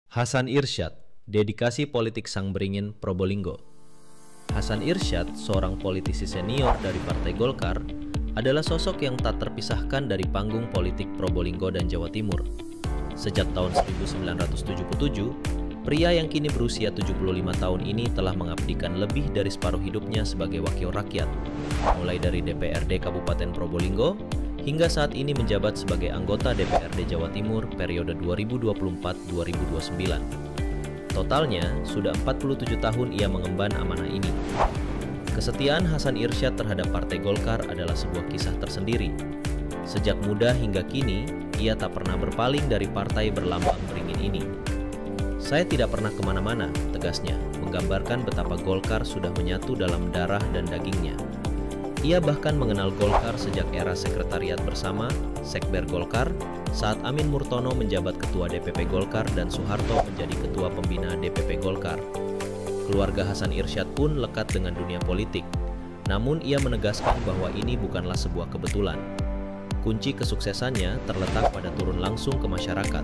Hasan Irsyad, dedikasi politik Sang Beringin Probolinggo. Hasan Irsyad, seorang politisi senior dari Partai Golkar, adalah sosok yang tak terpisahkan dari panggung politik Probolinggo dan Jawa Timur. Sejak tahun 1977, pria yang kini berusia 75 tahun ini telah mengabdikan lebih dari separuh hidupnya sebagai wakil rakyat, mulai dari DPRD Kabupaten Probolinggo, hingga saat ini menjabat sebagai anggota DPRD Jawa Timur periode 2024-2029. Totalnya, sudah 47 tahun ia mengemban amanah ini. Kesetiaan Hasan Irsyad terhadap Partai Golkar adalah sebuah kisah tersendiri. Sejak muda hingga kini, ia tak pernah berpaling dari partai berlambang beringin ini. Saya tidak pernah kemana-mana, tegasnya, menggambarkan betapa Golkar sudah menyatu dalam darah dan dagingnya. Ia bahkan mengenal Golkar sejak era sekretariat bersama, Sekber Golkar, saat Amin Murtono menjabat Ketua DPP Golkar dan Soeharto menjadi Ketua Pembina DPP Golkar. Keluarga Hasan Irsyad pun lekat dengan dunia politik, namun ia menegaskan bahwa ini bukanlah sebuah kebetulan. Kunci kesuksesannya terletak pada turun langsung ke masyarakat.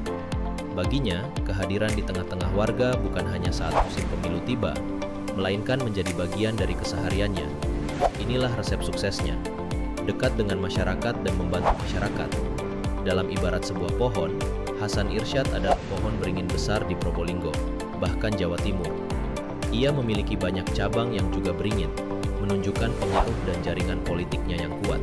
Baginya, kehadiran di tengah-tengah warga bukan hanya saat musim pemilu tiba, melainkan menjadi bagian dari kesehariannya. Inilah resep suksesnya, dekat dengan masyarakat dan membantu masyarakat. Dalam ibarat sebuah pohon, Hasan Irsyad adalah pohon beringin besar di Probolinggo, bahkan Jawa Timur. Ia memiliki banyak cabang yang juga beringin, menunjukkan pengaruh dan jaringan politiknya yang kuat.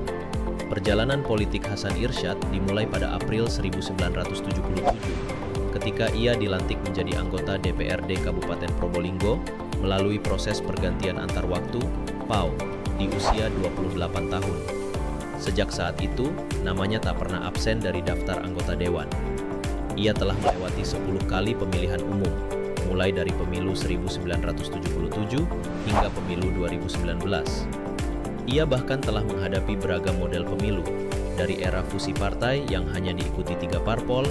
Perjalanan politik Hasan Irsyad dimulai pada April 1977, ketika ia dilantik menjadi anggota DPRD Kabupaten Probolinggo melalui proses pergantian antar waktu, PAU, di usia 28 tahun. Sejak saat itu, namanya tak pernah absen dari daftar anggota dewan. Ia telah melewati 10 kali pemilihan umum, mulai dari pemilu 1977 hingga pemilu 2019. Ia bahkan telah menghadapi beragam model pemilu, dari era fusi partai yang hanya diikuti 3 parpol,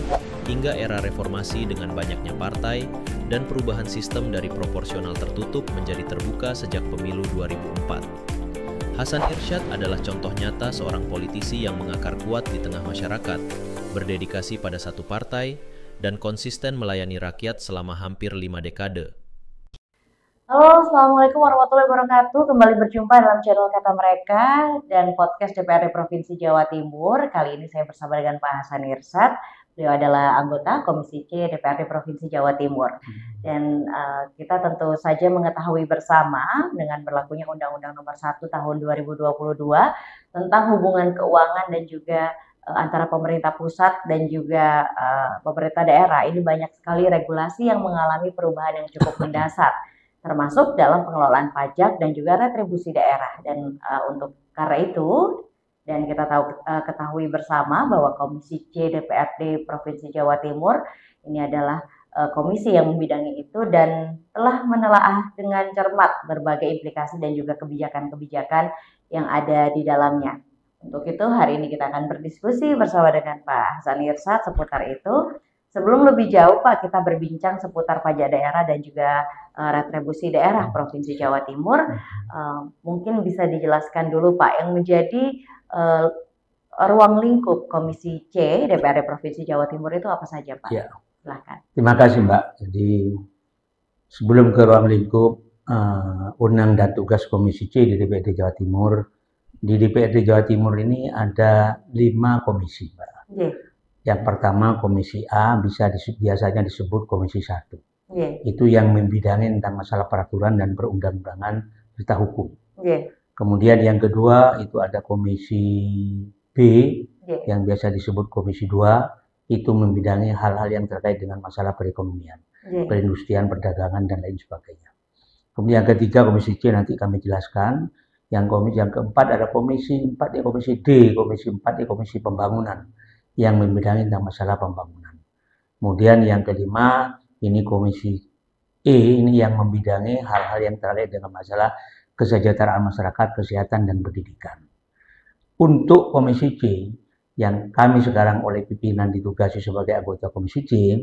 hingga era reformasi dengan banyaknya partai, dan perubahan sistem dari proporsional tertutup menjadi terbuka sejak pemilu 2004. Hasan Irsyad adalah contoh nyata seorang politisi yang mengakar kuat di tengah masyarakat, berdedikasi pada satu partai, dan konsisten melayani rakyat selama hampir 5 dekade. Halo, Assalamualaikum warahmatullahi wabarakatuh. Kembali berjumpa dalam channel Kata Mereka dan podcast DPRD Provinsi Jawa Timur. Kali ini saya bersama dengan Pak Hasan Irsyad. Beliau adalah anggota Komisi C DPRD Provinsi Jawa Timur. Dan kita tentu saja mengetahui bersama dengan berlakunya Undang-Undang Nomor 1 Tahun 2022 tentang hubungan keuangan dan juga antara pemerintah pusat dan juga pemerintah daerah. Ini banyak sekali regulasi yang mengalami perubahan yang cukup mendasar, termasuk dalam pengelolaan pajak dan juga retribusi daerah. Dan untuk karena itu, dan kita ketahui bersama bahwa Komisi C DPRD Provinsi Jawa Timur ini adalah komisi yang membidangi itu dan telah menelaah dengan cermat berbagai implikasi dan juga kebijakan-kebijakan yang ada di dalamnya. Untuk itu hari ini kita akan berdiskusi bersama dengan Pak Hasan Irsyad seputar itu. Sebelum lebih jauh Pak, kita berbincang seputar pajak daerah dan juga retribusi daerah Provinsi Jawa Timur. Mungkin bisa dijelaskan dulu Pak, yang menjadi ruang lingkup Komisi C DPRD Provinsi Jawa Timur itu apa saja Pak? Ya. Silahkan. Terima kasih Mbak. Jadi sebelum ke ruang lingkup Undang dan tugas Komisi C di DPRD Jawa Timur, di DPRD Jawa Timur ini ada 5 komisi Mbak. Yeah. Yang pertama Komisi A biasanya disebut Komisi 1. Yeah. Itu yang membidangi tentang masalah peraturan dan perundang-undangan serta hukum. Yeah. Kemudian yang kedua itu ada Komisi B, yang biasa disebut Komisi 2, itu membidangi hal-hal yang terkait dengan masalah perekonomian, perindustrian, perdagangan, dan lain sebagainya. Kemudian yang ketiga Komisi C nanti kami jelaskan. Yang keempat ada Komisi 4 ya Komisi D, Komisi 4 ya Komisi Pembangunan, yang membidangi tentang masalah pembangunan. Kemudian yang kelima ini Komisi E, ini yang membidangi hal-hal yang terkait dengan masalah kesejahteraan masyarakat, kesehatan, dan pendidikan. Untuk Komisi C, yang kami sekarang oleh pimpinan ditugasi sebagai anggota Komisi C,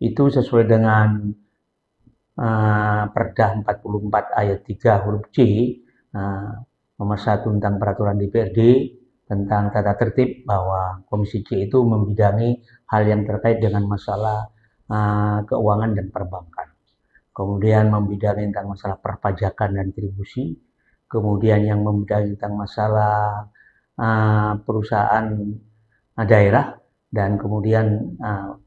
itu sesuai dengan Perda 44 ayat 3 huruf C, nomor 1 tentang peraturan DPRD tentang tata tertib, bahwa Komisi C itu membidangi hal yang terkait dengan masalah keuangan dan perbankan. Kemudian membidangi tentang masalah perpajakan dan tribusi, kemudian yang membidangi tentang masalah perusahaan daerah dan kemudian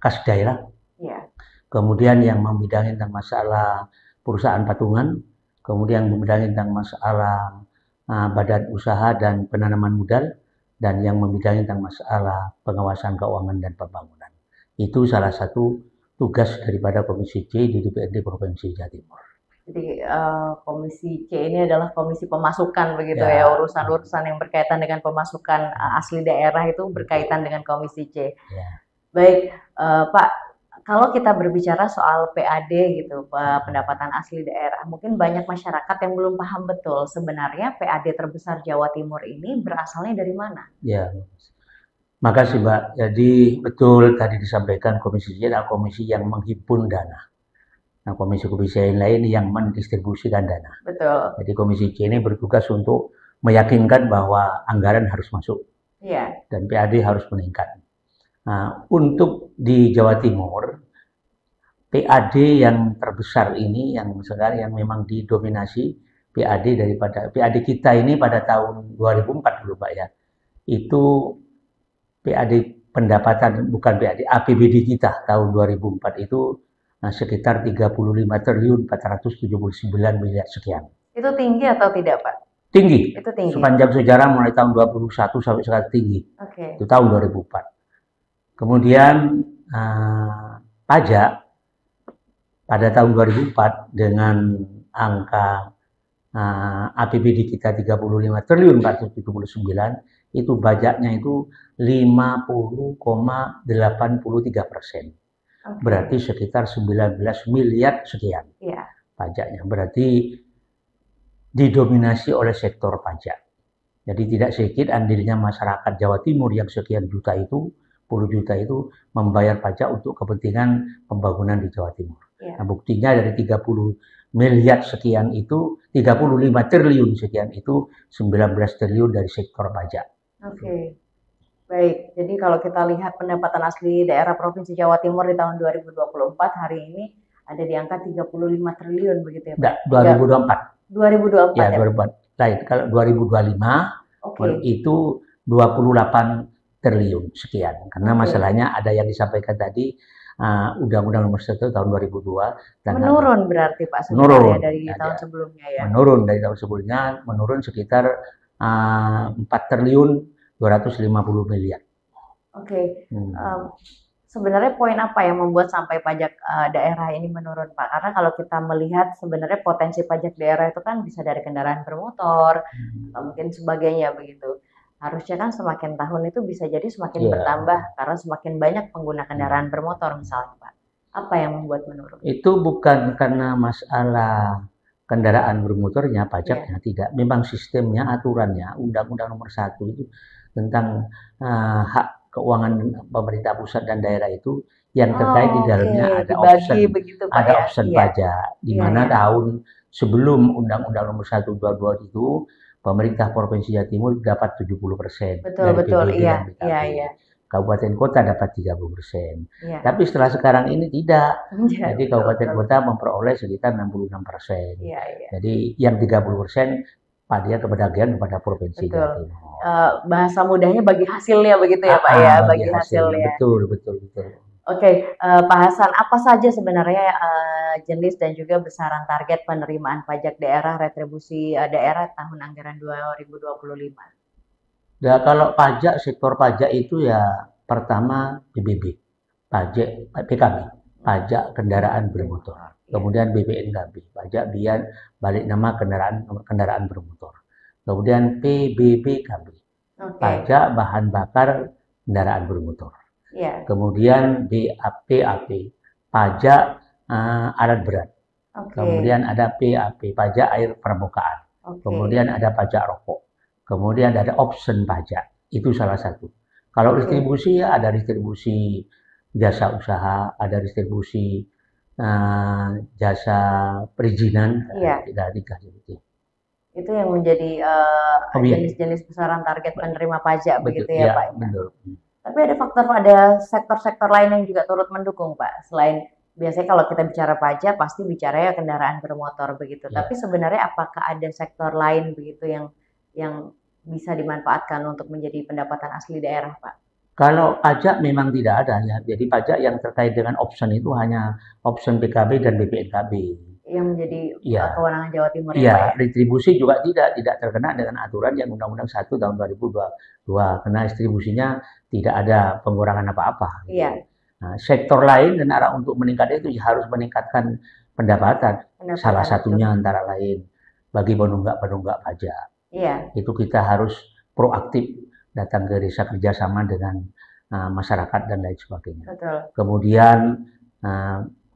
kas daerah. Yeah. Kemudian yang membidangi tentang masalah perusahaan patungan, kemudian membidangi tentang masalah badan usaha dan penanaman modal, dan yang membidangi tentang masalah pengawasan keuangan dan pembangunan. Itu salah satu tugas daripada Komisi C di DPRD Provinsi Jawa Timur. Jadi Komisi C ini adalah komisi pemasukan begitu ya, urusan-urusan yang berkaitan dengan pemasukan asli daerah itu berkaitan dengan Komisi C. Ya. Baik, Pak, kalau kita berbicara soal PAD gitu, pendapatan asli daerah, mungkin banyak masyarakat yang belum paham betul sebenarnya PAD terbesar Jawa Timur ini berasalnya dari mana? Ya, makasih Mbak. Jadi betul tadi disampaikan Komisi C adalah komisi yang menghimpun dana. Nah, komisi-komisi lain yang mendistribusikan dana. Betul. Jadi Komisi C ini bertugas untuk meyakinkan bahwa anggaran harus masuk. Iya. Dan PAD harus meningkat. Nah, untuk di Jawa Timur, PAD yang terbesar ini yang sekarang yang memang didominasi PAD daripada PAD kita ini pada tahun 2004 dulu Pak ya. Itu PAD pendapatan bukan PAD APBD kita tahun 2004 itu sekitar 35.479 miliar sekian. Itu tinggi atau tidak, Pak? Tinggi. Itu tinggi. Sepanjang sejarah mulai tahun 21 sampai sekarang tinggi. Oke. Itu tahun 2004. Kemudian pajak pada tahun 2004 dengan angka APBD kita 35.479 itu pajaknya itu 50,83%. Okay. Berarti sekitar 19 miliar sekian pajaknya. Berarti didominasi oleh sektor pajak. Jadi tidak sedikit andilnya masyarakat Jawa Timur yang sekian juta itu, 10 juta itu membayar pajak untuk kepentingan pembangunan di Jawa Timur. Nah, buktinya dari 30 miliar sekian itu, 35 triliun sekian itu, 19 triliun dari sektor pajak. Oke. Baik, jadi kalau kita lihat pendapatan asli daerah Provinsi Jawa Timur di tahun 2024 hari ini ada di angka 35 triliun begitu ya Pak? 2024. 2024 ya? 2024. Lain, kalau 2025 itu 28 triliun sekian. Karena masalahnya ada yang disampaikan tadi, Undang-Undang Nomor 1 tahun 2002. Menurun berarti Pak sebenarnya dari tahun sebelumnya ya? Menurun dari tahun sebelumnya, menurun sekitar 4 triliun 250 miliar. Oke. Sebenarnya poin apa yang membuat sampai pajak daerah ini menurun Pak? Karena kalau kita melihat sebenarnya potensi pajak daerah itu kan bisa dari kendaraan bermotor, atau mungkin sebagainya begitu. Harusnya kan semakin tahun itu bisa jadi semakin bertambah karena semakin banyak pengguna kendaraan bermotor misalnya Pak. Apa yang membuat menurun? Itu bukan karena masalah kendaraan bermotornya, pajaknya tidak. Memang sistemnya, aturannya, Undang-Undang Nomor 1 itu tentang hak keuangan pemerintah pusat dan daerah itu yang terkait di dalamnya ada option pajak, di mana tahun sebelum Undang-Undang Nomor 1 22 itu pemerintah Provinsi Jawa Timur dapat 70% dari PBB dan BKP. Kabupaten kota dapat 30%. Tapi setelah sekarang ini tidak. Jadi kabupaten kota memperoleh sekitar 66%. Jadi yang 30% dia kebagian kepada Provinsi Jawa Timur. Bahasa mudahnya bagi hasilnya begitu ya Pak ya, bagi hasilnya. Betul. Oke, Pak Hasan, apa saja sebenarnya jenis dan juga besaran target penerimaan pajak daerah retribusi daerah tahun anggaran 2025? Ya, kalau pajak, sektor pajak itu ya pertama PBB, pajak PKB, pajak kendaraan bermotor. Kemudian BPNKB, pajak biaya balik nama kendaraan bermotor. Kemudian PBBKB, pajak bahan bakar kendaraan bermotor. Kemudian BAP, pajak alat berat. Kemudian ada PAP, pajak air permukaan. Kemudian ada pajak rokok. Kemudian ada option pajak. Itu salah satu. Kalau distribusi ya ada distribusi jasa usaha, ada distribusi jasa perizinan, tidak seperti itu yang menjadi jenis-jenis besaran target penerima pajak begitu ya Pak. Betul. Tapi ada sektor-sektor lain yang juga turut mendukung Pak selain biasanya kalau kita bicara pajak pasti bicaranya kendaraan bermotor begitu. Ya. Tapi sebenarnya apakah ada sektor lain begitu yang bisa dimanfaatkan untuk menjadi pendapatan asli daerah, Pak? Kalau pajak memang tidak ada ya. Jadi pajak yang terkait dengan option itu hanya option PKB dan BPNKB. Yang menjadi Ya. kewenangan Jawa Timur ya, Pak Iya, ya? retribusi juga tidak terkena dengan aturan yang Undang-Undang 1 tahun 2022. Karena distribusinya tidak ada pengurangan apa-apa. Iya. Nah, sektor lain dan arah untuk meningkat itu harus meningkatkan pendapatan. Salah satunya antara lain bagi penunggak pajak. Iya. Itu kita harus proaktif datang ke desa kerjasama dengan masyarakat dan lain sebagainya. Betul. Kemudian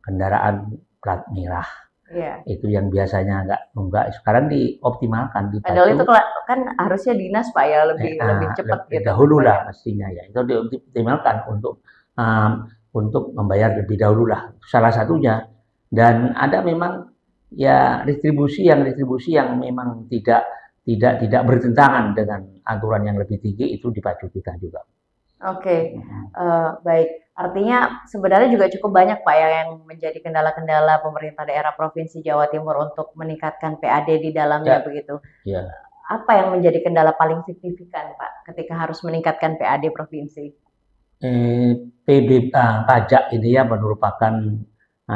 kendaraan plat merah. Iya. Itu yang biasanya enggak sekarang dioptimalkan dipacu. Padahal itu kan harusnya dinas Pak ya lebih cepat gitu. Dahulu lah pastinya ya. Itu dioptimalkan untuk membayar lebih dahulu lah. Salah satunya. Dan ada memang ya retribusi yang memang tidak bertentangan dengan aturan yang lebih tinggi itu dipacu kita juga. Oke. Baik. Artinya sebenarnya juga cukup banyak Pak ya yang menjadi kendala-kendala pemerintah daerah Provinsi Jawa Timur untuk meningkatkan PAD di dalamnya begitu. Ya. Apa yang menjadi kendala paling signifikan Pak ketika harus meningkatkan PAD provinsi? Pajak ini ya merupakan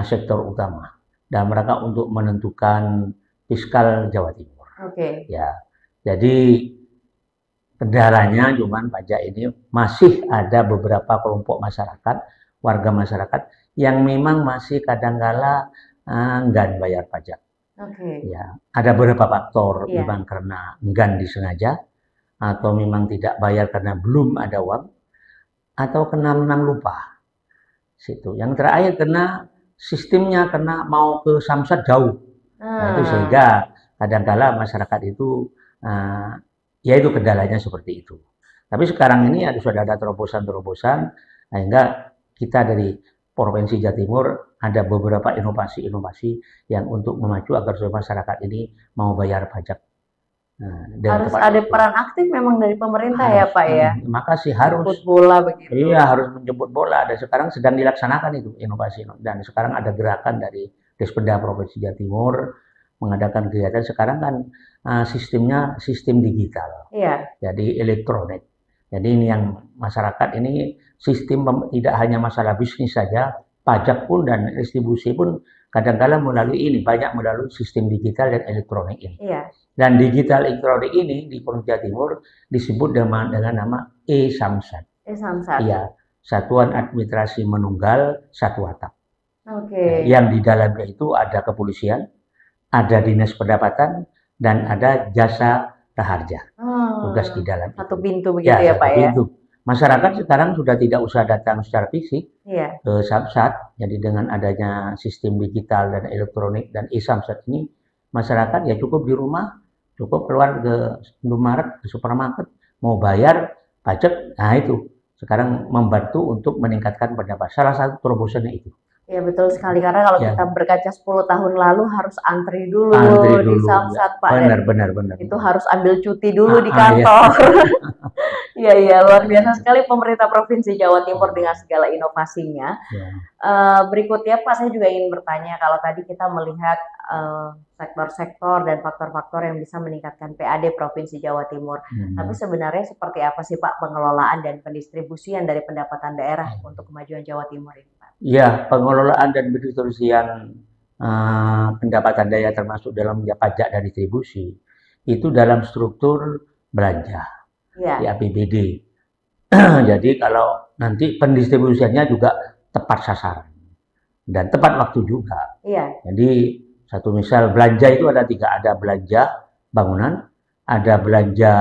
sektor utama dan mereka untuk menentukan fiskal Jawa Timur. Oke. Ya. Jadi kendalanya cuman pajak ini masih ada beberapa kelompok masyarakat, warga masyarakat yang memang masih kadangkala enggan bayar pajak. Oke. Ya, ada beberapa faktor memang karena enggan disengaja atau memang tidak bayar karena belum ada uang atau karena memang lupa. Situ. Yang terakhir karena sistemnya karena mau ke Samsat jauh. Nah, itu sehingga kadangkala masyarakat itu ya itu kendalanya seperti itu. Tapi sekarang ini sudah ada terobosan-terobosan sehingga kita dari Provinsi Jawa Timur ada beberapa inovasi-inovasi yang untuk memacu agar supaya masyarakat ini mau bayar pajak. Harus ada peran aktif memang dari pemerintah ya Pak ya. Maka sih harus menjemput bola begitu. Iya, harus menjemput bola. Dan sekarang sedang dilaksanakan itu inovasi. Dan sekarang ada gerakan dari Dispenda Provinsi Jawa Timur mengadakan kegiatan. Sekarang kan sistemnya sistem digital. Iya. Jadi elektronik. Jadi ini yang masyarakat ini sistem tidak hanya masalah bisnis saja, pajak pun dan distribusi pun kadang-kadang melalui ini, banyak melalui sistem digital dan elektronik ini. Iya. Dan digital elektronik ini di Provinsi Jawa Timur disebut dengan nama e-Samsat. E-Samsat. Iya, Satuan Administrasi Menunggal Satu Atap. Oke. Yang di dalamnya itu ada kepolisian, ada dinas pendapatan, dan ada jasa raharja. Tugas di dalam. Satu pintu begitu ya Pak ya? Pintu. Masyarakat sekarang sudah tidak usah datang secara fisik ke Samsat. Jadi dengan adanya sistem digital dan elektronik dan e-Samsat ini, masyarakat ya cukup di rumah, cukup keluar ke Indomaret, ke supermarket, mau bayar pajak. Nah itu sekarang membantu untuk meningkatkan pendapatan. Salah satu terobosannya itu. Ya betul sekali, karena kalau kita berkaca 10 tahun lalu harus antri dulu di Samsat Pak. Benar. Itu harus ambil cuti dulu di kantor. Iya, luar biasa sekali pemerintah Provinsi Jawa Timur dengan segala inovasinya. Berikutnya Pak, saya juga ingin bertanya, kalau tadi kita melihat sektor-sektor dan faktor-faktor yang bisa meningkatkan PAD Provinsi Jawa Timur. Tapi sebenarnya seperti apa sih Pak pengelolaan dan pendistribusian dari pendapatan daerah untuk kemajuan Jawa Timur ini Pak? Ya, pengelolaan dan pendistribusian pendapatan daerah termasuk dalam pajak dan distribusi itu dalam struktur belanja di APBD. Jadi kalau nanti pendistribusiannya juga tepat sasaran dan tepat waktu juga. Jadi satu misal belanja itu ada 3, ada belanja bangunan, ada belanja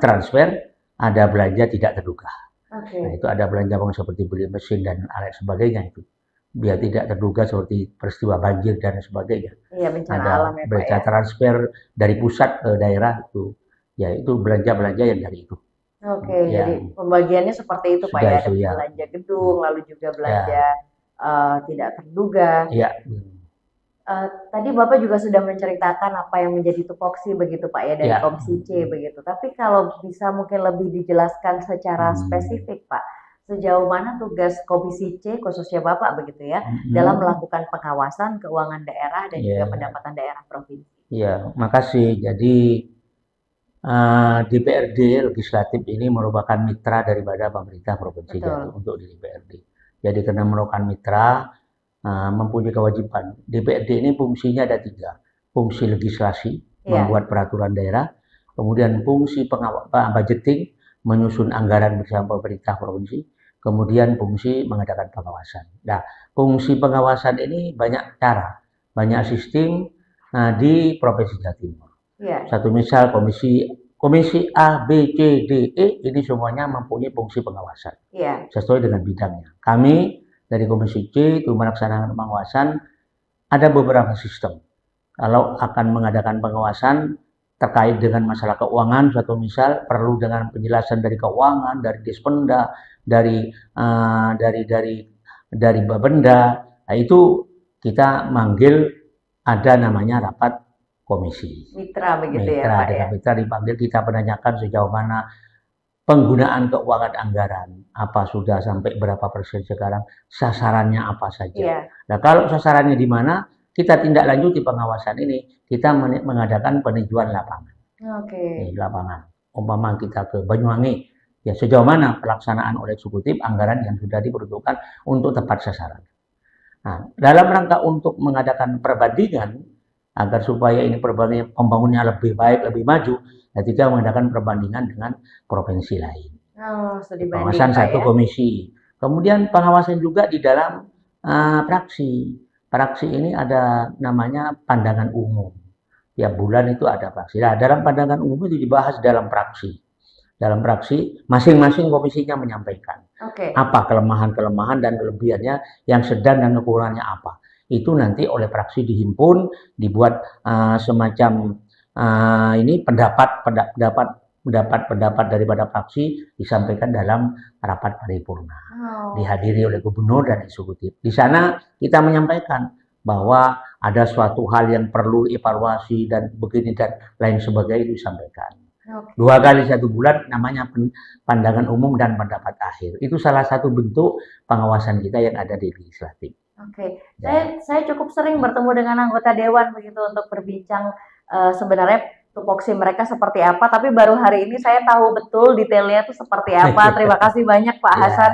transfer, ada belanja tidak terduga. Nah, itu ada belanja bangun seperti beli mesin dan alat sebagainya itu. Biar tidak terduga seperti peristiwa banjir dan sebagainya. Iya, bencana ada alam ya Pak belanja ya. transfer dari pusat ke daerah itu. Ya, itu belanja-belanja yang dari itu. Jadi pembagiannya seperti itu Pak ya. Ada belanja gedung, lalu juga belanja tidak terduga. Tadi Bapak juga sudah menceritakan apa yang menjadi tupoksi begitu Pak ya dari Komisi C begitu. Tapi kalau bisa mungkin lebih dijelaskan secara spesifik Pak, sejauh mana tugas Komisi C khususnya Bapak begitu ya dalam melakukan pengawasan keuangan daerah dan juga pendapatan daerah provinsi. Iya, makasih. Jadi DPRD legislatif ini merupakan mitra daripada pemerintah provinsi Jawa untuk di DPRD. Jadi karena merupakan mitra mempunyai kewajiban. DPRD ini fungsinya ada 3. Fungsi legislasi, membuat peraturan daerah, kemudian fungsi budgeting, menyusun anggaran bersama pemerintah provinsi, kemudian fungsi mengadakan pengawasan. Nah, fungsi pengawasan ini banyak cara, banyak sistem di Provinsi Jawa Timur. Satu misal komisi A, B, C, D, E ini semuanya mempunyai fungsi pengawasan sesuai dengan bidangnya. Kami dari Komisi C itu melaksanakan pengawasan ada beberapa sistem. Kalau akan mengadakan pengawasan terkait dengan masalah keuangan, satu misal perlu dengan penjelasan dari keuangan, dari Dispenda, dari Bapenda, nah itu kita manggil ada namanya rapat komisi. Mitra begitu ya Pak ya? Mitra dipanggil, kita menanyakan sejauh mana penggunaan keuangan anggaran, apa sudah sampai berapa persen sekarang, sasarannya apa saja. Nah kalau sasarannya di mana, kita tindak lanjuti pengawasan ini, kita mengadakan peninjauan lapangan. Di lapangan. Umpama kita ke Banyuwangi, ya sejauh mana pelaksanaan oleh eksekutif anggaran yang sudah diperuntukkan untuk tepat sasaran. Nah, dalam rangka untuk mengadakan perbandingan agar supaya ini perbandingan pembangunnya lebih baik, lebih maju, nah kita mengadakan perbandingan dengan provinsi lain. Pengawasan satu komisi. Kemudian pengawasan juga di dalam praksi. Praksi ini ada namanya pandangan umum. Tiap bulan itu ada praksi. Nah, dalam pandangan umum itu dibahas dalam praksi. Dalam praksi, masing-masing komisinya menyampaikan apa kelemahan-kelemahan dan kelebihannya, yang sedang dan kekurangannya apa. Itu nanti oleh praksi dihimpun, dibuat semacam ini pendapat daripada praksi disampaikan dalam rapat paripurna. Dihadiri oleh gubernur dan eksekutif. Di sana kita menyampaikan bahwa ada suatu hal yang perlu evaluasi dan begini dan lain sebagainya disampaikan. 2 kali 1 bulan namanya pandangan umum dan pendapat akhir. Itu salah satu bentuk pengawasan kita yang ada di legislatif. Saya cukup sering bertemu dengan anggota dewan begitu untuk berbincang sebenarnya tupoksi mereka seperti apa, tapi baru hari ini saya tahu betul detailnya itu seperti apa. Terima kasih banyak Pak Hasan.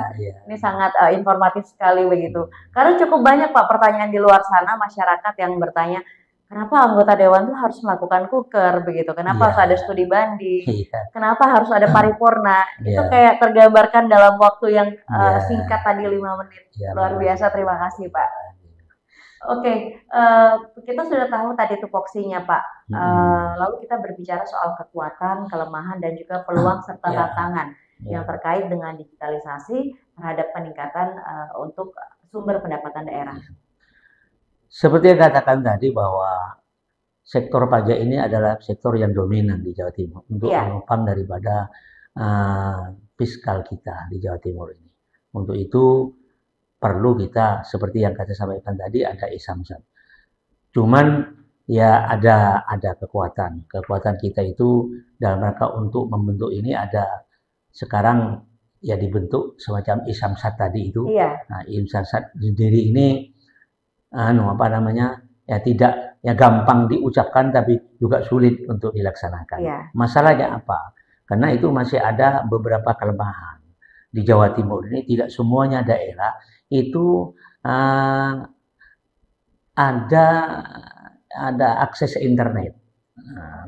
Ini sangat informatif sekali begitu. Karena cukup banyak Pak pertanyaan di luar sana, masyarakat yang bertanya, kenapa anggota dewan itu harus melakukan kuker begitu? Kenapa harus ada studi banding? Kenapa harus ada paripurna? Itu kayak tergambarkan dalam waktu yang singkat tadi 5 menit. Luar biasa, terima kasih Pak. Kita sudah tahu tadi tupoksinya Pak. Lalu kita berbicara soal kekuatan, kelemahan, dan juga peluang serta tantangan yang terkait dengan digitalisasi terhadap peningkatan untuk sumber pendapatan daerah. Seperti yang katakan tadi bahwa sektor pajak ini adalah sektor yang dominan di Jawa Timur untuk menopang daripada fiskal kita di Jawa Timur ini. Untuk itu perlu kita seperti yang saya sampaikan tadi ada isamsat. Cuman ya ada kekuatan kita itu dalam rangka untuk membentuk ini ada sekarang ya dibentuk semacam isamsat tadi itu. Nah, isamsat sendiri ini tidak gampang diucapkan tapi juga sulit untuk dilaksanakan. Masalahnya apa? Karena itu masih ada beberapa kelemahan. Di Jawa Timur ini tidak semuanya daerah itu ada akses internet.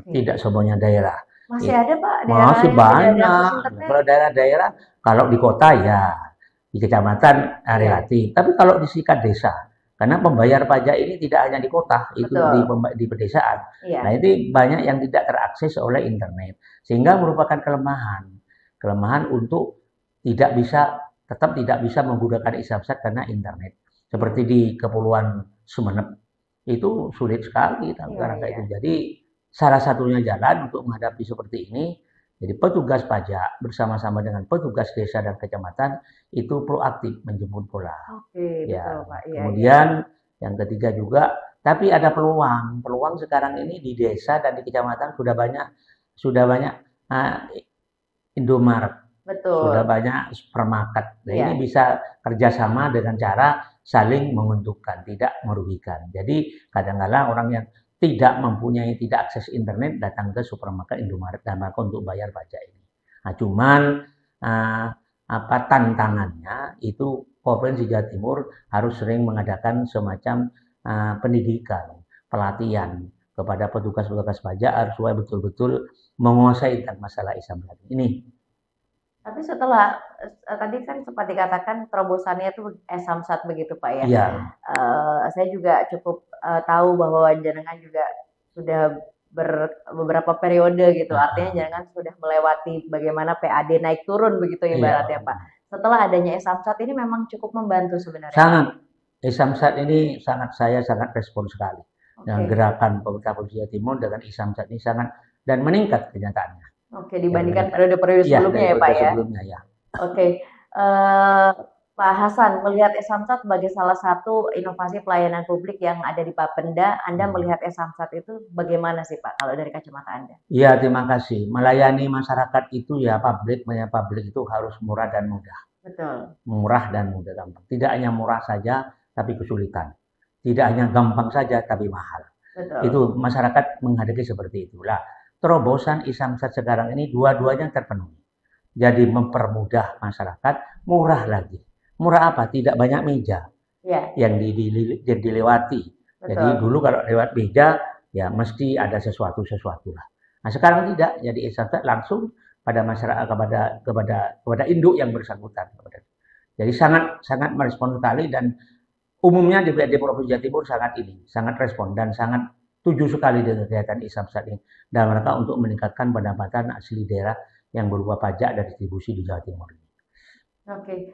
Tidak semuanya daerah. Masih ada Pak? Masih banyak. Kalau daerah-daerah, kalau di kota ya, di kecamatan relatif. Tapi kalau di tingkat desa, karena pembayar pajak ini tidak hanya di kota, itu di pedesaan. Nah itu banyak yang tidak terakses oleh internet. Sehingga merupakan kelemahan untuk tetap tidak bisa menggunakan isamsat karena internet. Seperti di Kepulauan Sumeneb itu sulit sekali itu. Jadi salah satunya jalan untuk menghadapi seperti ini, jadi petugas pajak bersama-sama dengan petugas desa dan kecamatan itu proaktif menjemput bola. Betul Pak. Kemudian yang ketiga juga, tapi ada peluang sekarang ini di desa dan di kecamatan sudah banyak Indomaret. Betul. Sudah banyak supermarket. Nah, Iya. ini bisa kerjasama dengan cara saling menguntungkan, tidak merugikan. Jadi kadang-kala orang yang tidak akses internet datang ke supermarket Indomaret dan Marco untuk bayar pajak ini. Nah, cuman tantangannya itu Provinsi Jawa Timur harus sering mengadakan semacam pendidikan, pelatihan kepada petugas-petugas pajak harus supaya betul-betul menguasai tentang masalah e-Samsat ini. Tapi setelah tadi kan sempat dikatakan terobosannya itu e-Samsat begitu Pak ya. Iya. Saya juga cukup tahu bahwa jenengan juga sudah beberapa periode gitu. Artinya jenengan sudah melewati bagaimana PAD naik turun begitu ibaratnya Pak. Setelah adanya e-Samsat ini memang cukup membantu sebenarnya. Sangat. E-Samsat ini saya sangat respon sekali. Dengan gerakan pemerintah Provinsi Jawa Timur dengan e-Samsat ini sangat dan meningkat kenyataannya. Oke, dibandingkan periode-periode sebelumnya ya Pak ya. Sebelumnya ya. Oke, Pak Hasan melihat e-Samsat sebagai salah satu inovasi pelayanan publik yang ada di Bapenda, Anda melihat e-Samsat itu bagaimana sih Pak kalau dari kacamata Anda? Iya, terima kasih. Melayani masyarakat itu ya publik itu harus murah dan mudah. Betul. Murah dan mudah gampang. Tidak hanya murah saja tapi kesulitan. Tidak hanya gampang saja tapi mahal. Betul. Itu masyarakat menghadapi seperti itulah. Terobosan e-Samsat sekarang ini dua-duanya terpenuhi. Jadi mempermudah masyarakat, murah lagi. Murah apa? Tidak banyak meja yang dilewati. Betul. Jadi dulu kalau lewat meja ya mesti ada sesuatu lah. Nah sekarang tidak. Jadi e-Samsat langsung pada masyarakat kepada induk yang bersangkutan. Jadi sangat merespon sekali dan umumnya di Provinsi Jawa Timur sangat respon dan sangat tujuh sekali dengan kegiatan e-Samsat ini dalam rangka untuk meningkatkan pendapatan asli daerah yang berupa pajak dan distribusi di Jawa Timur. Oke,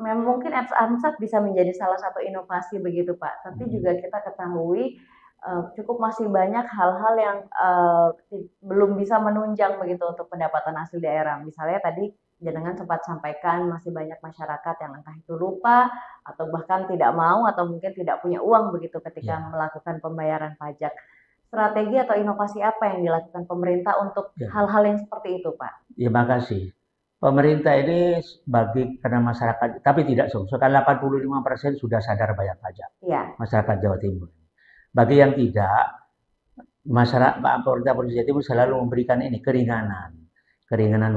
mungkin e-Samsat bisa menjadi salah satu inovasi begitu Pak, tapi juga kita ketahui cukup masih banyak hal-hal yang belum bisa menunjang begitu untuk pendapatan asli daerah. Misalnya tadi jenengan sempat sampaikan masih banyak masyarakat yang entah itu lupa atau bahkan tidak mau atau mungkin tidak punya uang begitu ketika melakukan pembayaran pajak. Strategi atau inovasi apa yang dilakukan pemerintah untuk hal-hal yang seperti itu, Pak? Terima kasih. Pemerintah ini karena masyarakat, tapi tidak semua, sekarang 85% sudah sadar bayar pajak. Masyarakat Jawa Timur. Bagi yang tidak, masyarakat pemerintah Provinsi Jawa Timur selalu memberikan ini keringanan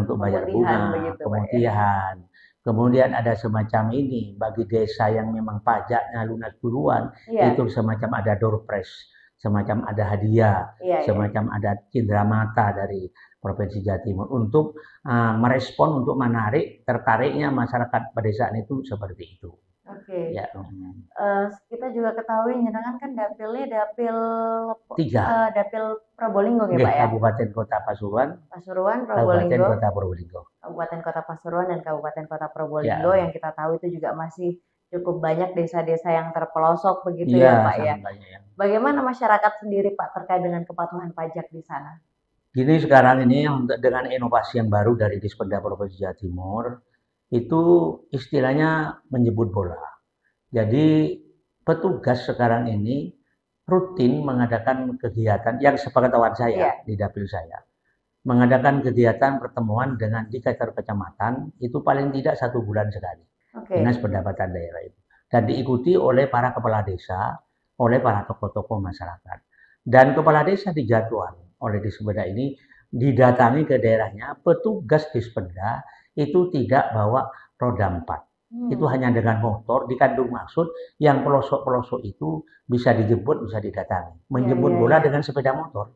untuk bayar bunga, pemutihan. Kemudian ada semacam ini bagi desa yang memang pajaknya lunas duluan, itu semacam ada door prize, semacam ada hadiah, semacam ada cindera mata dari Provinsi Jawa Timur untuk merespon untuk tertariknya masyarakat pedesaan itu seperti itu. Oke. Ya. Kita juga ketahui jenengan kan dapilnya dapil 3. Dapil Probolinggo ya Pak ya? Kabupaten Kota Pasuruan, Probolinggo, Kabupaten Kota Probolinggo. Kabupaten Kota Pasuruan dan Kabupaten Kota Probolinggo yang kita tahu itu juga masih cukup banyak desa-desa yang terpelosok begitu ya Pak ya. Bagaimana masyarakat sendiri Pak terkait dengan kepatuhan pajak di sana? Gini sekarang ini dengan inovasi yang baru dari Dispenda Provinsi Jawa Timur, itu istilahnya menjemput bola. Jadi petugas sekarang ini rutin mengadakan kegiatan yang sepengetahuan saya di dapil saya. Mengadakan kegiatan pertemuan dengan di kantor kecamatan itu paling tidak 1 bulan sekali. Dinas Pendapatan Daerah itu. Dan diikuti oleh para kepala desa, oleh para tokoh-tokoh masyarakat. Dan kepala desa dijadwal oleh Dispenda ini didatangi ke daerahnya, petugas Dispenda itu tidak bawa roda 4. Itu hanya dengan motor dikandung maksud yang pelosok-pelosok itu bisa dijemput, bisa didatangi. Menjemput bola dengan sepeda motor.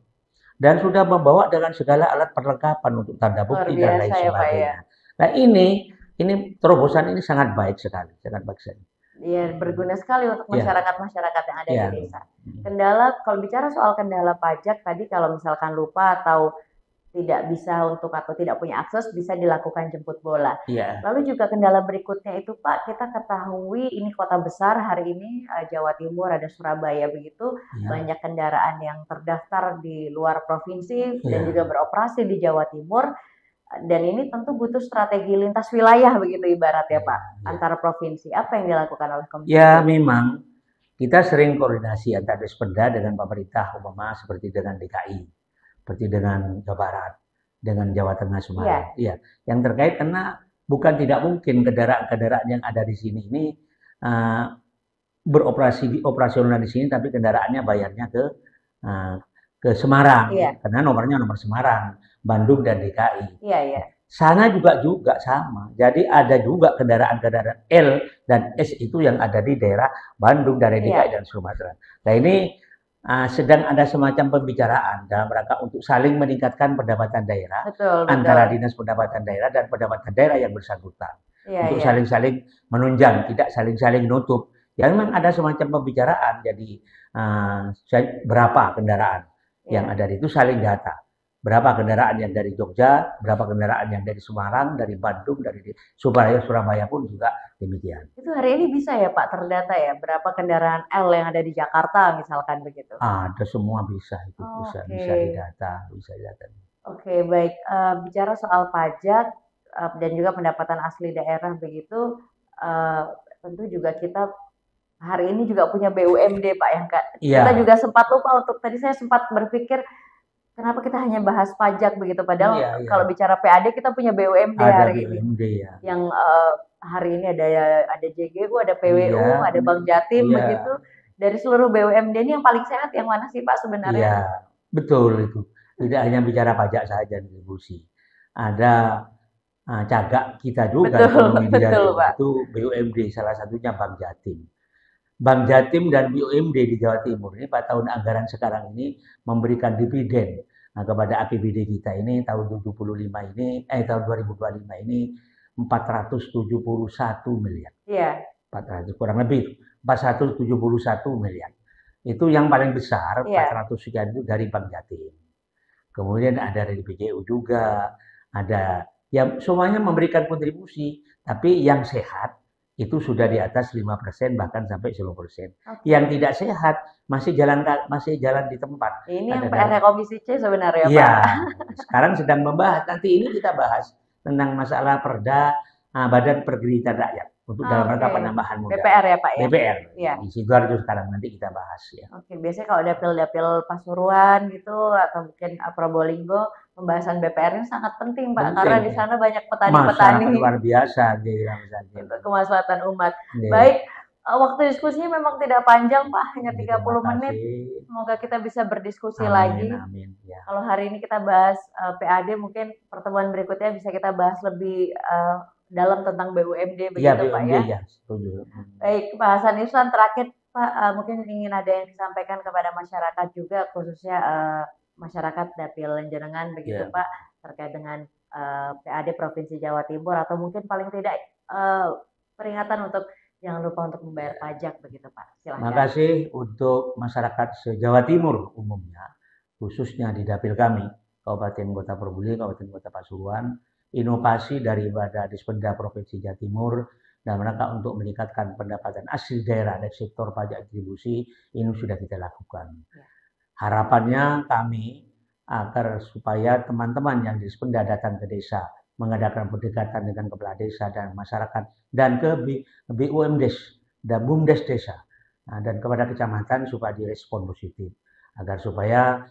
Dan sudah membawa dengan segala alat perlengkapan untuk tanda bukti dan lain sebagainya. Nah ini terobosan ini sangat baik sekali, Iya, berguna sekali untuk masyarakat-masyarakat yang ada di desa. Kendala, kalau bicara soal kendala pajak tadi kalau misalkan lupa atau tidak bisa atau tidak punya akses bisa dilakukan jemput bola. Lalu juga kendala berikutnya itu Pak, kita ketahui ini kota besar hari ini Jawa Timur ada Surabaya begitu, banyak kendaraan yang terdaftar di luar provinsi dan juga beroperasi di Jawa Timur. Dan ini tentu butuh strategi lintas wilayah begitu ibaratnya Pak, antara provinsi. Apa yang dilakukan oleh Komisi? Ya memang kita sering koordinasi antara Dispenda dengan pemerintah umpama seperti dengan DKI. Seperti dengan Jawa Barat. dengan Jawa Tengah Sumatera. Iya, yang terkait karena bukan tidak mungkin kendaraan-kendaraan yang ada di sini ini operasional di sini, tapi kendaraannya bayarnya ke Semarang, karena nomornya nomor Semarang, Bandung dan DKI. Sana juga sama. Jadi ada juga kendaraan-kendaraan L dan S itu yang ada di daerah Bandung, dari DKI dan Sumatera. Nah ini sedang ada semacam pembicaraan dalam rangka untuk saling meningkatkan pendapatan daerah antara Dinas Pendapatan Daerah dan pendapatan daerah yang bersangkutan. Untuk saling-saling menunjang, tidak saling-saling nutup. Ya memang ada semacam pembicaraan, jadi berapa kendaraan yang ada itu saling data. Berapa kendaraan yang dari Jogja, berapa kendaraan yang dari Semarang, dari Bandung, dari Surabaya pun juga demikian. Itu hari ini bisa ya Pak terdata ya, berapa kendaraan L yang ada di Jakarta misalkan begitu? Ada semua bisa itu, bisa didata. Oke, baik. Bicara soal pajak dan juga pendapatan asli daerah begitu, tentu juga kita hari ini juga punya BUMD Pak yang kita juga sempat lupa untuk, tadi saya sempat berpikir kenapa kita hanya bahas pajak begitu, padahal kalau bicara PAD kita punya BUMD hari ini. Yang hari ini ada JGU, ada PWU, ada Bank Jatim begitu. Dari seluruh BUMD ini yang paling sehat yang mana sih Pak sebenarnya? Iya, betul itu. Tidak hanya bicara pajak saja, distribusi. Ada cagak kita juga, ekonomi itu BUMD, salah satunya Bank Jatim. Bank Jatim dan BUMD di Jawa Timur ini pada tahun anggaran sekarang ini memberikan dividen kepada APBD kita ini tahun 2025 ini 471 miliar. 400 kurang lebih 471 miliar. Itu yang paling besar, 400 sekian itu dari Bank Jatim. Kemudian ada dari BCU juga, ada yang semuanya memberikan kontribusi, tapi yang sehat itu sudah di atas 5% bahkan sampai 10%. Yang tidak sehat masih jalan di tempat. Ini yang PR Komisi C sebenarnya Pak. Iya. Sekarang sedang membahas. Nanti ini kita bahas tentang masalah Perda Badan Pergeritan Rakyat untuk dalam rangka penambahan modal. DPR ya Pak ya. DPR. Di Sidoarjo sekarang nanti kita bahas ya. Biasanya kalau dapil Pasuruan gitu atau mungkin Probolinggo, pembahasan BPR ini sangat penting Pak, karena di sana banyak petani-petani. Luar biasa untuk kemaslahatan umat. Baik, waktu diskusinya memang tidak panjang Pak, hanya 30 menit. Semoga kita bisa berdiskusi lagi. Amin. Kalau hari ini kita bahas PAD, mungkin pertemuan berikutnya bisa kita bahas lebih dalam tentang BUMD begitu Pak ya. Iya, setuju. Baik, Pak Hasan Ihsan, terakhir Pak, mungkin ingin ada yang disampaikan kepada masyarakat juga, khususnya masyarakat dapil jenengan begitu Pak, terkait dengan PAD Provinsi Jawa Timur, atau mungkin paling tidak peringatan untuk jangan lupa untuk membayar pajak begitu Pak. Silahkan. Terima kasih untuk masyarakat se-Jawa Timur umumnya, khususnya di dapil kami, Kabupaten Kota Probolinggo, Kabupaten Kota Pasuruan. Inovasi daripada Dispenda Provinsi Jawa Timur dalam rangka untuk meningkatkan pendapatan asli daerah dari sektor pajak distribusi ini sudah kita lakukan. Harapannya kami agar supaya teman-teman yang di Dispenda datang ke desa, mengadakan pendekatan dengan kepala desa dan masyarakat, dan ke BUMDes dan BUMDes desa, dan kepada kecamatan supaya direspon positif, agar supaya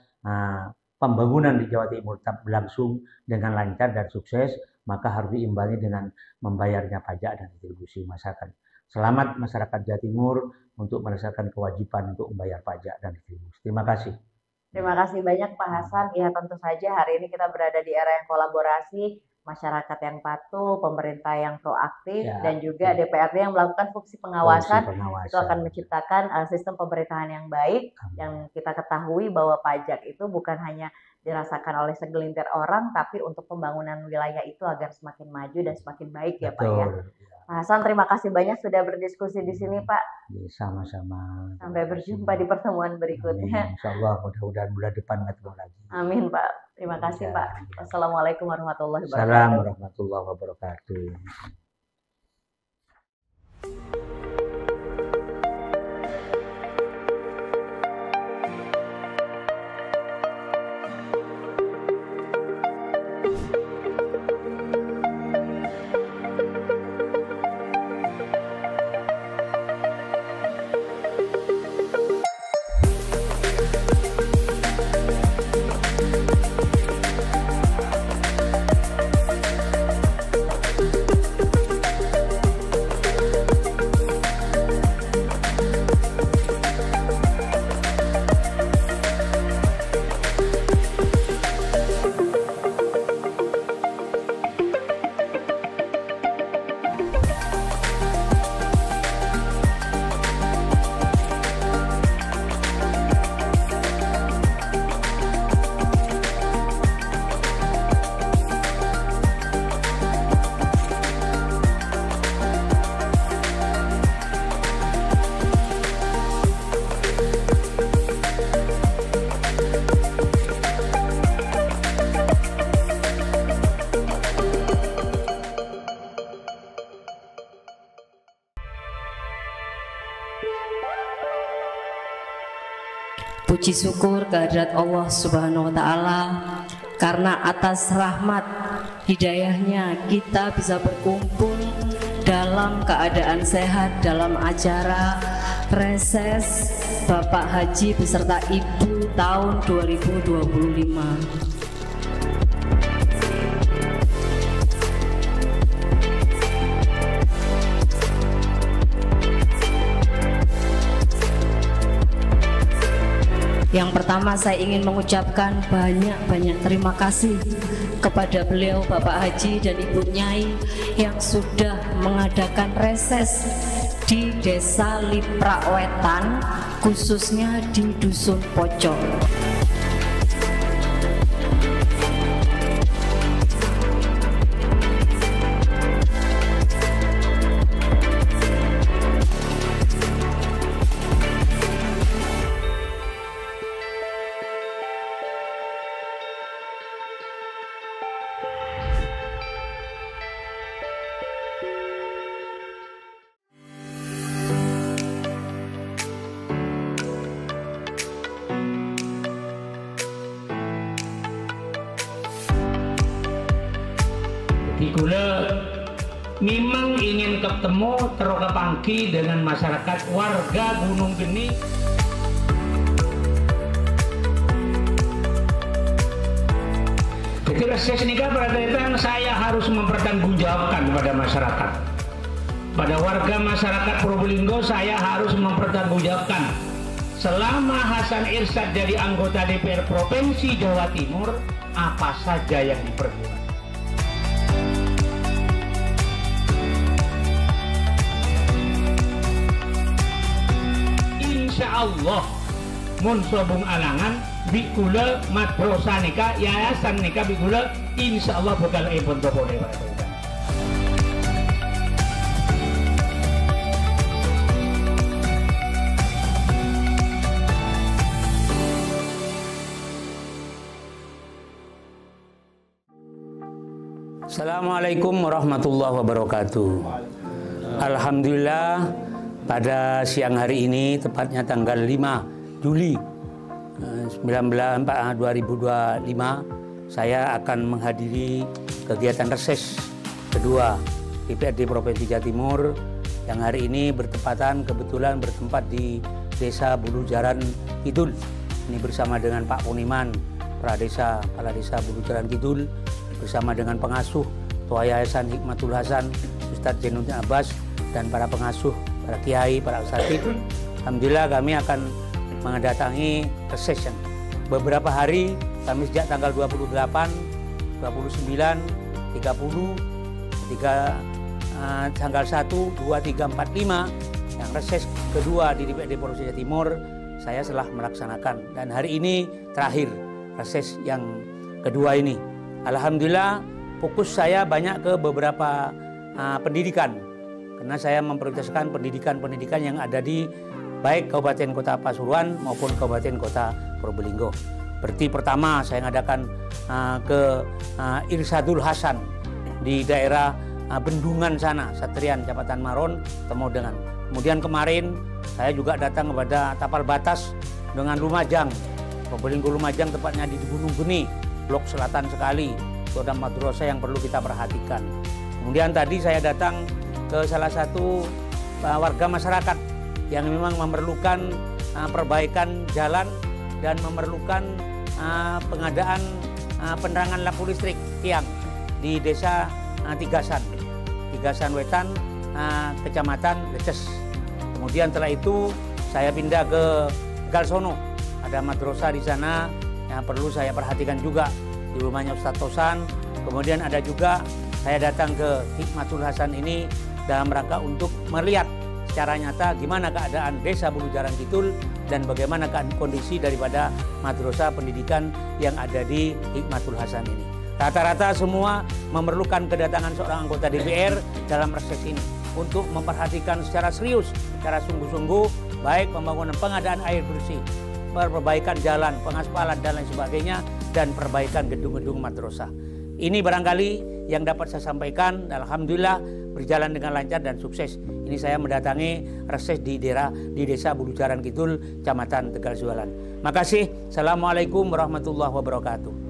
pembangunan di Jawa Timur tetap berlangsung dengan lancar dan sukses, maka harus diimbangi dengan membayarnya pajak dan distribusi masyarakat. Selamat masyarakat Jawa Timur untuk melaksanakan kewajiban untuk membayar pajak dan distribusi. Terima kasih. Terima kasih banyak Pak Hasan. Ya tentu saja hari ini kita berada di era yang kolaborasi, masyarakat yang patuh, pemerintah yang proaktif, dan juga DPRD yang melakukan fungsi pengawasan. Itu akan menciptakan sistem pemerintahan yang baik. Yang kita ketahui bahwa pajak itu bukan hanya dirasakan oleh segelintir orang, tapi untuk pembangunan wilayah itu agar semakin maju dan semakin baik ya Pak ya. Pak Hasan, terima kasih banyak sudah berdiskusi di sini Pak. Sama-sama. Sampai berjumpa di pertemuan berikutnya. Insya Allah mudah-mudahan bulan depan ketemu lagi. Amin Pak. Terima kasih Pak. Assalamualaikum warahmatullahi wabarakatuh. Assalamualaikum warahmatullahi wabarakatuh. Puji syukur kehadirat Allah Subhanahu wa Ta'ala, karena atas rahmat hidayahnya kita bisa berkumpul dalam keadaan sehat dalam acara reses Bapak Haji beserta Ibu tahun 2025. Yang pertama, saya ingin mengucapkan banyak-banyak terima kasih kepada beliau Bapak Haji dan Ibu Nyai yang sudah mengadakan reses di Desa Liprak Wetan, khususnya di Dusun Pocok. Kula memang ingin ketemu terokapangki dengan masyarakat warga Gunung Geni. Jadi reses nikah berarti saya harus mempertanggungjawabkan kepada masyarakat. Pada warga masyarakat Probolinggo saya harus mempertanggungjawabkan. Selama Hasan Irsyad jadi anggota DPR Provinsi Jawa Timur, apa saja yang diperlukan. Allah mun sobung alangan bikula madrasah nikah yayasan nikah bikula insyaallah bakal ipun topone para. Assalamualaikum warahmatullahi wabarakatuh. Alhamdulillah, pada siang hari ini, tepatnya tanggal 5 Juli 2025, saya akan menghadiri kegiatan reses kedua DPRD Provinsi Jawa Timur yang hari ini kebetulan bertempat di Desa Bulujaran Kidul. Ini bersama dengan Pak Puniman, Kepala Desa Bulujaran Kidul, bersama dengan pengasuh Ketua Yayasan Hikmatul Hasan, Ustadz Zainuddin Abbas, dan para pengasuh, para kiai, para asatidz. Alhamdulillah kami akan mendatangi reses yang beberapa hari, kami sejak tanggal 28, 29, 30, ketika tanggal 1, 2, 3, 4, 5 yang reses kedua di DPRD Provinsi Jawa Timur saya telah melaksanakan, dan hari ini terakhir reses yang kedua ini. Alhamdulillah fokus saya banyak ke beberapa pendidikan, karena saya memprioritaskan pendidikan yang ada di baik Kabupaten Kota Pasuruan maupun Kabupaten Kota Probolinggo. Berarti pertama saya mengadakan ke Irsyadul Hasan di daerah Bendungan sana, Satrian, Jabatan Maron, ketemu dengan. Kemudian kemarin saya juga datang kepada Tapal Batas dengan Lumajang, Probolinggo Lumajang, tepatnya di Gunung Geni, blok selatan sekali. Itu ada madrasah yang perlu kita perhatikan. Kemudian tadi saya datang ke salah satu warga masyarakat yang memang memerlukan perbaikan jalan dan memerlukan pengadaan penerangan lampu listrik tiang di Desa Tigasan Wetan, Kecamatan Leces. Kemudian setelah itu saya pindah ke Galsono, ada madrasah di sana yang perlu saya perhatikan juga di rumahnya Ustadz Tosan. Kemudian ada juga saya datang ke Hikmatul Hasan ini dalam rangka untuk melihat secara nyata gimana keadaan Desa Bulujaran Kidul dan bagaimana kondisi daripada madrasah pendidikan yang ada di Hikmatul Hasan ini. Rata-rata semua memerlukan kedatangan seorang anggota DPR dalam reses ini untuk memperhatikan secara serius, secara sungguh-sungguh, baik pembangunan pengadaan air bersih, perbaikan jalan, pengaspalan dan lain sebagainya, dan perbaikan gedung-gedung madrasah. Ini barangkali yang dapat saya sampaikan. Alhamdulillah berjalan dengan lancar dan sukses. Ini ini saya mendatangi reses di Desa Bulujaran Kidul, Kecamatan Tegal Jualan. Makasih. Assalamualaikum warahmatullahi wabarakatuh.